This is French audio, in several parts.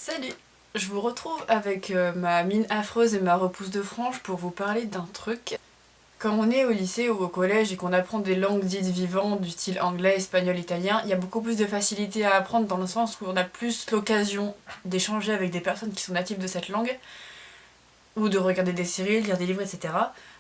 Salut! Je vous retrouve avec ma mine affreuse et ma repousse de frange pour vous parler d'un truc. Quand on est au lycée ou au collège et qu'on apprend des langues dites vivantes du style anglais, espagnol, italien, il y a beaucoup plus de facilité à apprendre dans le sens où on a plus l'occasion d'échanger avec des personnes qui sont natives de cette langue, ou de regarder des séries, lire des livres, etc.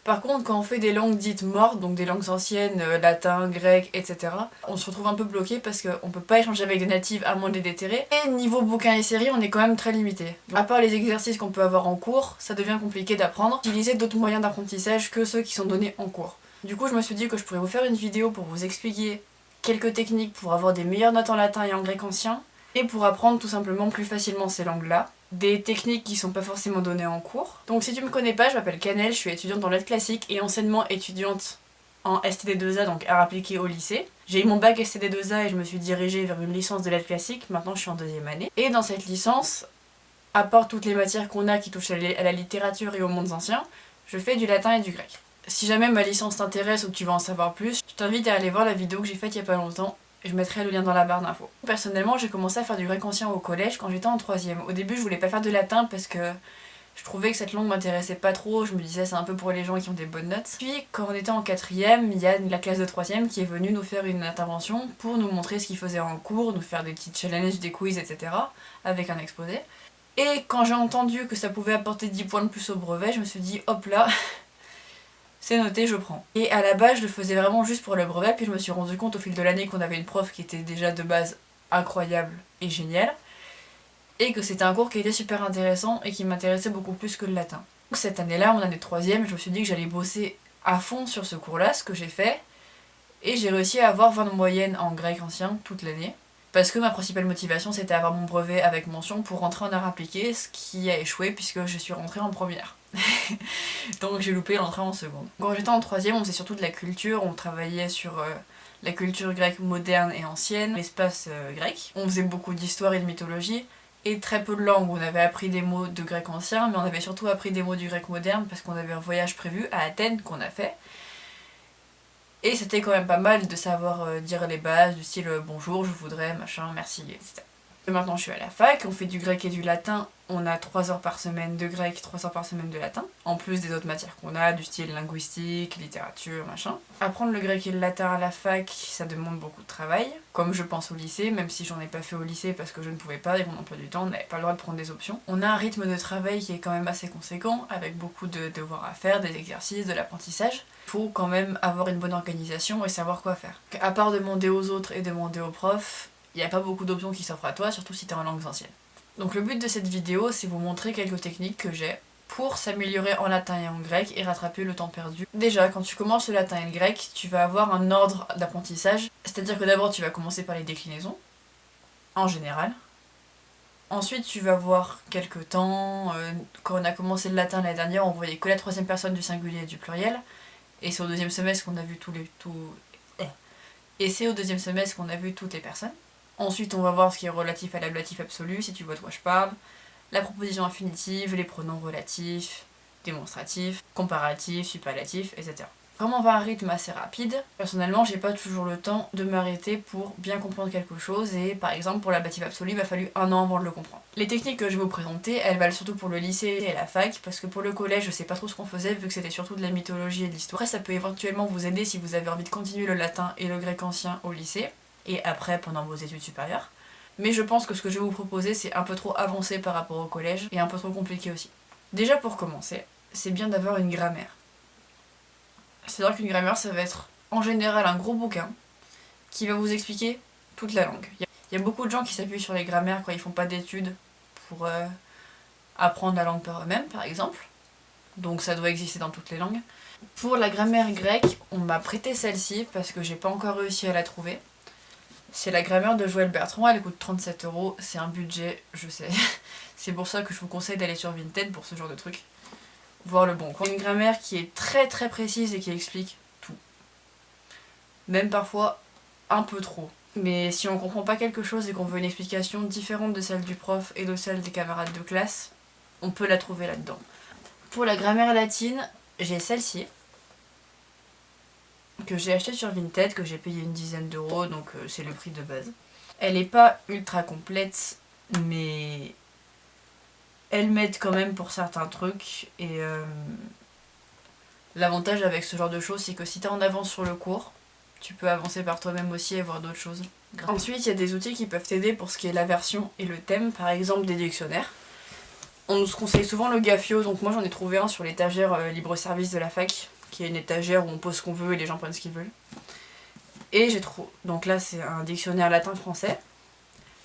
Par contre, quand on fait des langues dites mortes, donc des langues anciennes, latin, grec, etc., on se retrouve un peu bloqué parce qu'on peut pas échanger avec des natives à moins de les déterrer. Et niveau bouquins et séries, on est quand même très limité. À part les exercices qu'on peut avoir en cours, ça devient compliqué d'apprendre. Utiliser d'autres moyens d'apprentissage que ceux qui sont donnés en cours. Du coup, je me suis dit que je pourrais vous faire une vidéo pour vous expliquer quelques techniques pour avoir des meilleures notes en latin et en grec ancien, et pour apprendre tout simplement plus facilement ces langues-là. Des techniques qui sont pas forcément données en cours. Donc si tu me connais pas, je m'appelle Canel, je suis étudiante en lettres classiques et anciennement étudiante en STD2A, donc art appliqué au lycée. J'ai eu mon bac STD2A et je me suis dirigée vers une licence de lettres classiques, maintenant je suis en deuxième année. Et dans cette licence, à part toutes les matières qu'on a qui touchent à la littérature et aux mondes anciens, je fais du latin et du grec. Si jamais ma licence t'intéresse ou que tu veux en savoir plus, je t'invite à aller voir la vidéo que j'ai faite il y a pas longtemps. Je mettrai le lien dans la barre d'infos. Personnellement, j'ai commencé à faire du grec ancien au collège quand j'étais en 3ème. Au début, je voulais pas faire de latin parce que je trouvais que cette langue m'intéressait pas trop. Je me disais c'est un peu pour les gens qui ont des bonnes notes. Puis, quand on était en 4ème, il y a la classe de 3ème qui est venue nous faire une intervention pour nous montrer ce qu'ils faisaient en cours, nous faire des petits challenges, des quiz, etc. avec un exposé. Et quand j'ai entendu que ça pouvait apporter 10 points de plus au brevet, je me suis dit hop là, c'est noté, je prends. Et à la base, je le faisais vraiment juste pour le brevet, puis je me suis rendu compte au fil de l'année qu'on avait une prof qui était déjà de base incroyable et géniale, et que c'était un cours qui était super intéressant et qui m'intéressait beaucoup plus que le latin. Cette année-là, mon année de 3ème, je me suis dit que j'allais bosser à fond sur ce cours-là, ce que j'ai fait, et j'ai réussi à avoir 20 de moyenne en grec ancien toute l'année. Parce que ma principale motivation c'était avoir mon brevet avec mention pour rentrer en art appliqué, ce qui a échoué puisque je suis rentrée en première. Donc j'ai loupé l'entrée en seconde. Quand j'étais en 3ème, on faisait surtout de la culture, on travaillait sur la culture grecque moderne et ancienne, l'espace grec. On faisait beaucoup d'histoire et de mythologie, et très peu de langues. On avait appris des mots de grec ancien, mais on avait surtout appris des mots du grec moderne parce qu'on avait un voyage prévu à Athènes qu'on a fait. Et c'était quand même pas mal de savoir dire les bases, du style bonjour, je voudrais, machin, merci, etc. Et maintenant je suis à la fac, on fait du grec et du latin, on a 3 heures par semaine de grec, 3 heures par semaine de latin, en plus des autres matières qu'on a, du style linguistique, littérature, machin. Apprendre le grec et le latin à la fac, ça demande beaucoup de travail, comme je pense au lycée, même si j'en ai pas fait au lycée parce que je ne pouvais pas, et mon emploi du temps, on n'avait pas le droit de prendre des options. On a un rythme de travail qui est quand même assez conséquent, avec beaucoup de devoirs à faire, des exercices, de l'apprentissage. Il faut quand même avoir une bonne organisation et savoir quoi faire. À part demander aux autres et demander aux profs, il n'y a pas beaucoup d'options qui s'offrent à toi, surtout si t'es en langues anciennes. Donc le but de cette vidéo, c'est vous montrer quelques techniques que j'ai pour s'améliorer en latin et en grec et rattraper le temps perdu. Déjà, quand tu commences le latin et le grec, tu vas avoir un ordre d'apprentissage, c'est-à-dire que d'abord tu vas commencer par les déclinaisons, en général. Ensuite, tu vas voir quelques temps. Quand on a commencé le latin l'année dernière, on voyait que la 3ème personne du singulier et du pluriel. Et c'est au 2ème semestre qu'on a vu Et c'est au 2ème semestre qu'on a vu toutes les personnes. Ensuite, on va voir ce qui est relatif à l'ablatif absolu, si tu vois de quoi je parle, la proposition infinitive, les pronoms relatifs, démonstratifs, comparatifs, superlatifs, etc. Comme on va à un rythme assez rapide, personnellement, j'ai pas toujours le temps de m'arrêter pour bien comprendre quelque chose, et par exemple, pour l'ablatif absolu, il m'a fallu 1 an avant de le comprendre. Les techniques que je vais vous présenter, elles valent surtout pour le lycée et la fac, parce que pour le collège, je sais pas trop ce qu'on faisait, vu que c'était surtout de la mythologie et de l'histoire. Après, ça peut éventuellement vous aider si vous avez envie de continuer le latin et le grec ancien au lycée, et après pendant vos études supérieures. Mais je pense que ce que je vais vous proposer, c'est un peu trop avancé par rapport au collège, et un peu trop compliqué aussi. Déjà pour commencer, c'est bien d'avoir une grammaire. C'est-à-dire qu'une grammaire, ça va être en général un gros bouquin qui va vous expliquer toute la langue. Il y a beaucoup de gens qui s'appuient sur les grammaires quand ils font pas d'études pour apprendre la langue par eux-mêmes, par exemple. Donc ça doit exister dans toutes les langues. Pour la grammaire grecque, on m'a prêté celle-ci parce que j'ai pas encore réussi à la trouver. C'est la grammaire de Joël Bertrand, elle coûte 37€, c'est un budget, je sais. C'est pour ça que je vous conseille d'aller sur Vinted pour ce genre de truc. Voir le bon coin. Une grammaire qui est très très précise et qui explique tout. Même parfois un peu trop. Mais si on comprend pas quelque chose et qu'on veut une explication différente de celle du prof et de celle des camarades de classe, on peut la trouver là-dedans. Pour la grammaire latine, j'ai celle-ci, que j'ai achetée sur Vinted, que j'ai payé une dizaine d'euros, donc c'est le prix de base. Elle est pas ultra complète, mais elles m'aident quand même pour certains trucs. Et l'avantage avec ce genre de choses, c'est que si t'es en avance sur le cours, tu peux avancer par toi-même aussi et voir d'autres choses. Ensuite, il y a des outils qui peuvent t'aider pour ce qui est la version et le thème, par exemple des dictionnaires. On nous conseille souvent le Gafio, donc moi j'en ai trouvé un sur l'étagère libre-service de la fac, qui est une étagère où on pose ce qu'on veut et les gens prennent ce qu'ils veulent. Et j'ai trouvé. Donc là, c'est un dictionnaire latin-français.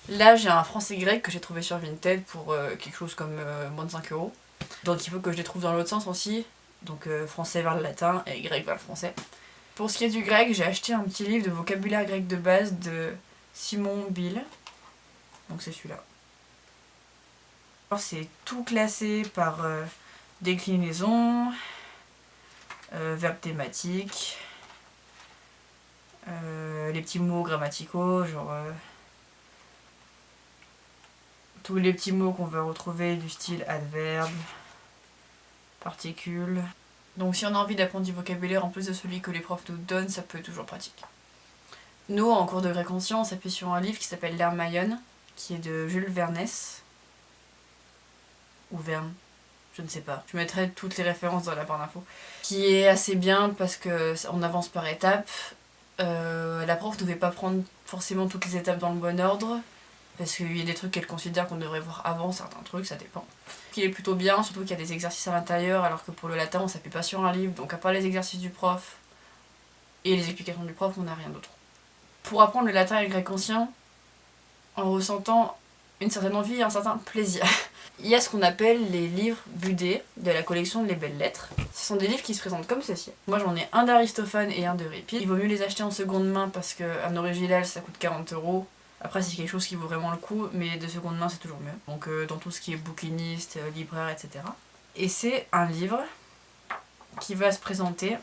Là, j'ai un français-grec que j'ai trouvé sur Vinted pour quelque chose comme moins de 5 €. Donc il faut que je les trouve dans l'autre sens aussi. Donc français vers le latin et grec vers le français. Pour ce qui est du grec, j'ai acheté un petit livre de vocabulaire grec de base de Simon Bill. Donc c'est celui-là. C'est tout classé par déclinaison, verbe thématique, les petits mots grammaticaux, genre tous les petits mots qu'on va retrouver du style adverbe, particule. Donc si on a envie d'apprendre du vocabulaire en plus de celui que les profs nous donnent, ça peut être toujours pratique. Nous, en cours de grec ancien, on s'appuie sur un livre qui s'appelle L'Hermaïon, qui est de Jules Vernès. Ou Verne, je ne sais pas. Je mettrai toutes les références dans la barre d'infos. Qui est assez bien parce qu'on avance par étapes. La prof ne devait pas prendre forcément toutes les étapes dans le bon ordre. Parce qu'il y a des trucs qu'elle considère qu'on devrait voir avant, certains trucs, ça dépend. Il est plutôt bien, surtout qu'il y a des exercices à l'intérieur, alors que pour le latin, on s'appuie pas sur un livre. Donc à part les exercices du prof et les explications du prof, on n'a rien d'autre. Pour apprendre le latin et le grec ancien, en ressentant une certaine envie et un certain plaisir. Il y a ce qu'on appelle les livres budés de la collection Les Belles Lettres. Ce sont des livres qui se présentent comme ceci. Moi j'en ai un d'Aristophane et un d'Euripide. Il vaut mieux les acheter en seconde main parce qu'un original ça coûte 40 €. Après c'est quelque chose qui vaut vraiment le coup, mais de seconde main c'est toujours mieux. Donc dans tout ce qui est bouquiniste, libraire, etc. Et c'est un livre qui va se présenter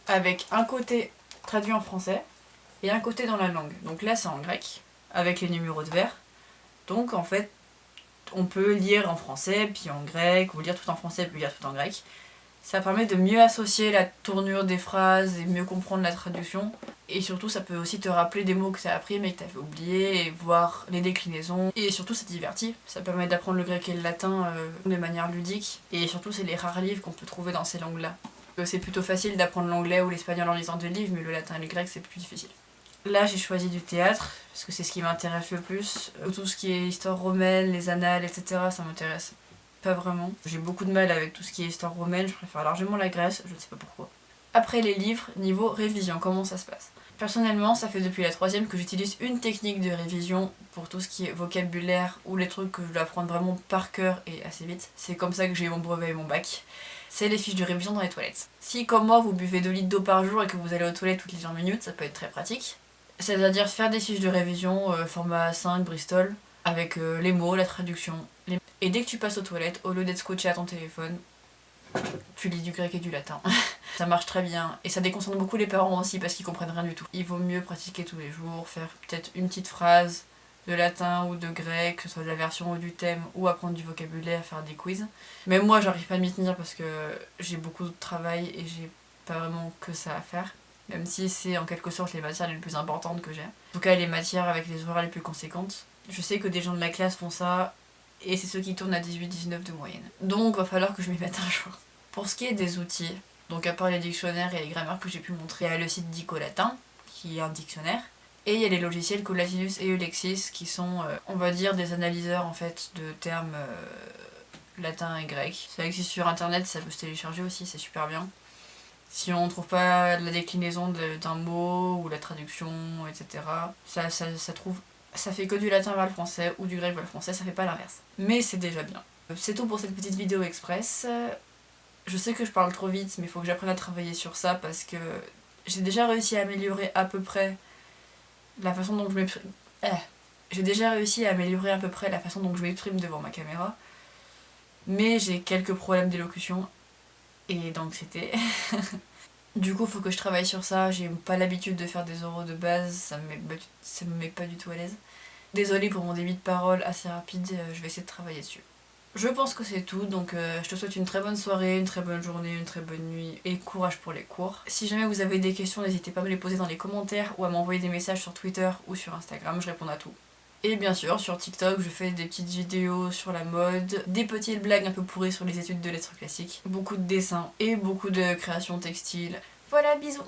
avec un côté traduit en français et un côté dans la langue. Donc là c'est en grec, avec les numéros de vers. Donc en fait, on peut lire en français, puis en grec, ou lire tout en français, puis lire tout en grec. Ça permet de mieux associer la tournure des phrases et mieux comprendre la traduction. Et surtout, ça peut aussi te rappeler des mots que tu as appris mais que tu avais oubliés, et voir les déclinaisons. Et surtout, ça divertit. Ça permet d'apprendre le grec et le latin de manière ludique. Et surtout, c'est les rares livres qu'on peut trouver dans ces langues-là. C'est plutôt facile d'apprendre l'anglais ou l'espagnol en lisant des livres, mais le latin et le grec, c'est plus difficile. Là, j'ai choisi du théâtre, parce que c'est ce qui m'intéresse le plus. Tout ce qui est histoire romaine, les annales, etc., ça m'intéresse pas vraiment. J'ai beaucoup de mal avec tout ce qui est histoire romaine, je préfère largement la Grèce, je ne sais pas pourquoi. Après les livres, niveau révision, comment ça se passe? Personnellement, ça fait depuis la 3e que j'utilise une technique de révision pour tout ce qui est vocabulaire ou les trucs que je dois apprendre vraiment par cœur et assez vite. C'est comme ça que j'ai eu mon brevet et mon bac. C'est les fiches de révision dans les toilettes. Si, comme moi, vous buvez 2 litres d'eau par jour et que vous allez aux toilettes toutes les 20 minutes, ça peut être très pratique. C'est-à-dire faire des fiches de révision format A5, Bristol, avec les mots, la traduction. Et dès que tu passes aux toilettes, au lieu d'être scotché à ton téléphone, tu lis du grec et du latin. Ça marche très bien. Et ça déconcentre beaucoup les parents aussi parce qu'ils comprennent rien du tout. Il vaut mieux pratiquer tous les jours, faire peut-être une petite phrase de latin ou de grec, que ce soit de la version ou du thème, ou apprendre du vocabulaire, faire des quiz. Même moi, j'arrive pas à m'y tenir parce que j'ai beaucoup de travail et j'ai pas vraiment que ça à faire. Même si c'est en quelque sorte les matières les plus importantes que j'ai. En tout cas, les matières avec les horaires les plus conséquentes. Je sais que des gens de la classe font ça, et c'est ceux qui tournent à 18-19 de moyenne. Donc, va falloir que je m'y mette un jour. Pour ce qui est des outils, donc à part les dictionnaires et les grammaires que j'ai pu montrer, il y a le site Dicolatin, qui est un dictionnaire, et il y a les logiciels Collatinus et Eulexis, qui sont, on va dire, des analyseurs en fait de termes latins et grecs. Ça existe sur internet, ça peut se télécharger aussi, c'est super bien. Si on ne trouve pas la déclinaison d'un mot ou la traduction, etc., ça fait que du latin vers le français ou du grec vers le français, ça fait pas l'inverse. Mais c'est déjà bien. C'est tout pour cette petite vidéo express. Je sais que je parle trop vite, mais il faut que j'apprenne à travailler sur ça parce que j'ai déjà réussi à améliorer à peu près la façon dont je m'exprime. J'ai déjà réussi à améliorer à peu près la façon dont je m'exprime devant ma caméra. Mais j'ai quelques problèmes d'élocution et d'anxiété. Du coup, faut que je travaille sur ça. J'ai pas l'habitude de faire des oraux de base, ça me met pas du tout à l'aise. Désolée pour mon débit de parole assez rapide, je vais essayer de travailler dessus. Je pense que c'est tout, donc je te souhaite une très bonne soirée, une très bonne journée, une très bonne nuit et courage pour les cours. Si jamais vous avez des questions, n'hésitez pas à me les poser dans les commentaires ou à m'envoyer des messages sur Twitter ou sur Instagram, je réponds à tout. Et bien sûr, sur TikTok, je fais des petites vidéos sur la mode, des petites blagues un peu pourries sur les études de lettres classiques, beaucoup de dessins et beaucoup de créations textiles. Voilà, bisous!